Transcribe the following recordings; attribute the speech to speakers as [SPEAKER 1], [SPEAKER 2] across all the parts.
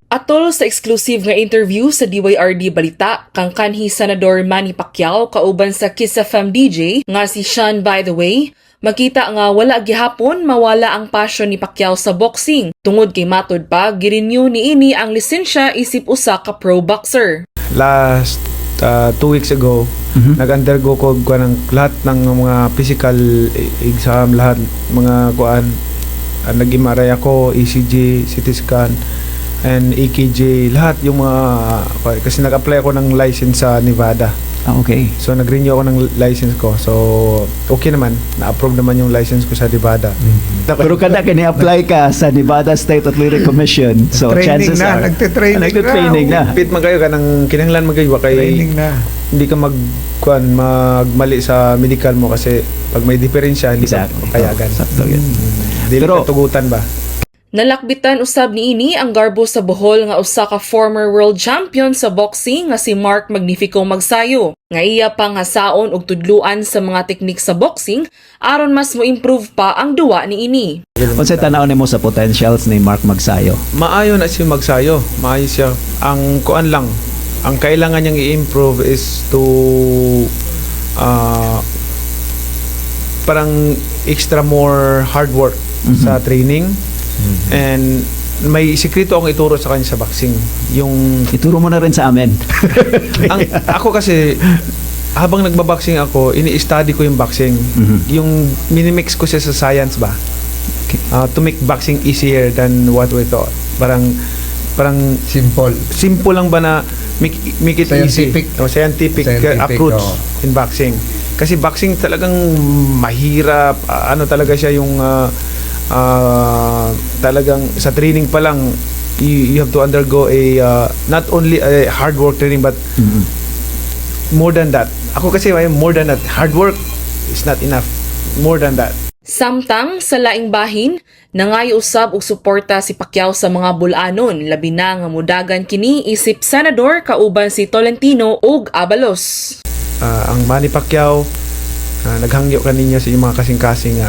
[SPEAKER 1] Atol sa exclusive nga interview sa DYRD Balita kang kanhi Senador Manny Pacquiao kauban sa Kiss FM DJ nga si Sean By The Way, makita nga wala gihapon mawala ang passion ni Pacquiao sa boxing. Tungod kay matod pa, girenew ni ini ang lisensya isip usa ka pro boxer.
[SPEAKER 2] Last 2 weeks ago, nag-undergo ko ng lahat ng mga physical exam, lahat mga kuan. Nag-MRI ako, ECG, CT scan, and EKG, lahat yung mga, kasi nag-apply ako ng license sa Nevada.
[SPEAKER 3] Okay.
[SPEAKER 2] So nag-renew ako ng license ko. So okay naman, na-approve naman yung license ko sa Nevada.
[SPEAKER 3] Pero kada kini-apply ka sa Nevada State Athletic Commission, so
[SPEAKER 4] Training
[SPEAKER 3] chances
[SPEAKER 4] na,
[SPEAKER 3] are
[SPEAKER 4] nagte-training
[SPEAKER 3] na.
[SPEAKER 2] Fit man kayo ka ng kinahanglan magawa kay
[SPEAKER 4] Training na.
[SPEAKER 2] hindi ka magmali sa medical mo kasi pag may diferensya hindi ka
[SPEAKER 3] Exactly.
[SPEAKER 2] payagan.
[SPEAKER 3] Sakto yan.
[SPEAKER 2] Dili
[SPEAKER 3] Pero-
[SPEAKER 2] ka tugutan ba?
[SPEAKER 1] Nalakbitan usab ni ini ang garbo sa Bohol nga usa ka former world champion sa boxing nga si Mark Magnifico Magsayo. Nga iya pang hasaon og tudluan sa mga teknik sa boxing aron mas mo-improve pa ang duwa ni ini.
[SPEAKER 3] Unsay tanaw nimo sa potentials ni Mark Magsayo?
[SPEAKER 2] Maayo na siya magsayo. Maayo siya. Ang kuan lang, ang kailangan niyang i-improve is to parang extra more hard work sa training. And may sikreto akong ituro sa kanya sa boxing. Yung
[SPEAKER 3] Ituro mo na rin sa amin.
[SPEAKER 2] ako kasi habang nagbaboxing ako, ini-study ko yung boxing. Yung minimix ko siya sa science ba? To make boxing easier than what we thought. Parang simple lang ba na make it
[SPEAKER 4] Scientific.
[SPEAKER 2] easy. Scientific approach in boxing. Kasi boxing talagang mahirap. Ano talaga siya yung talagang sa training pa lang you have to undergo a not only a hard work training but more than that. Ako kasi more than that. Hard work is not enough. More than that.
[SPEAKER 1] Samtang sa laing bahin, nangayo usab og suporta si Pacquiao sa mga bulanon, labi na nga mudagan kini isip senador kauban si Tolentino ug Abalos.
[SPEAKER 2] Ang Manny Pacquiao, naghangyo ka ninyo sa mga kasing-kasing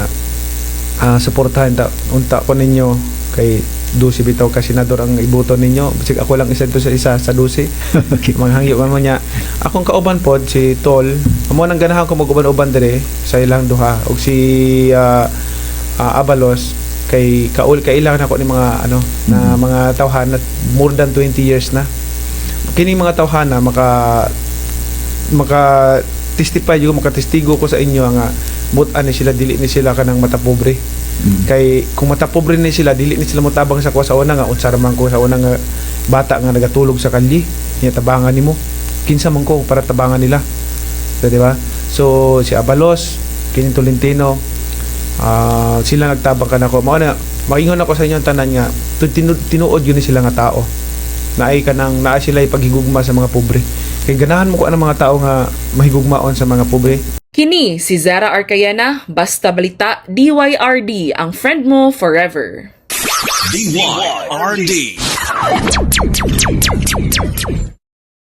[SPEAKER 2] suportahan unta ko ninyo kay Dusi bitaw ka senador ang ibuto ninyo. Bisig ako lang isa to sa isa sa Dusi.
[SPEAKER 3] Okay.
[SPEAKER 2] Manghangyo man niya. Akong kauban pod si Tol. Amo nang ganahan ko mag-uban-uban dire sa ilang duha ug si Abalos kay kailangan ako ni mga na mga tawhana more than 20 years na. Kini mga tawhana maka testify yung makatestigo ko sa inyo nga butan ni sila dili ni sila kanang mata pobre. Kay kung mata pobre ni sila dili ni sila motabang sa kuha sa una nga unsa man ko sa una nga bata nga nagatulog sa kalye niya tabangan nimo kinsa man ko para tabangan nila. So, di ba? So si Abalos, kini Tolentino, sila nagtabang kanako. Mao na maingon ako sa inyo ang tanan nga tinuod yun ni sila nga tao. Naay sila paghigugma sa mga pobre. Kay ganahan mo ko ang mga tao nga mahigugmaon sa mga pobre.
[SPEAKER 1] Kini si Zara Arcayana, Basta Balita, DYRD, ang friend mo forever.
[SPEAKER 5] DYRD.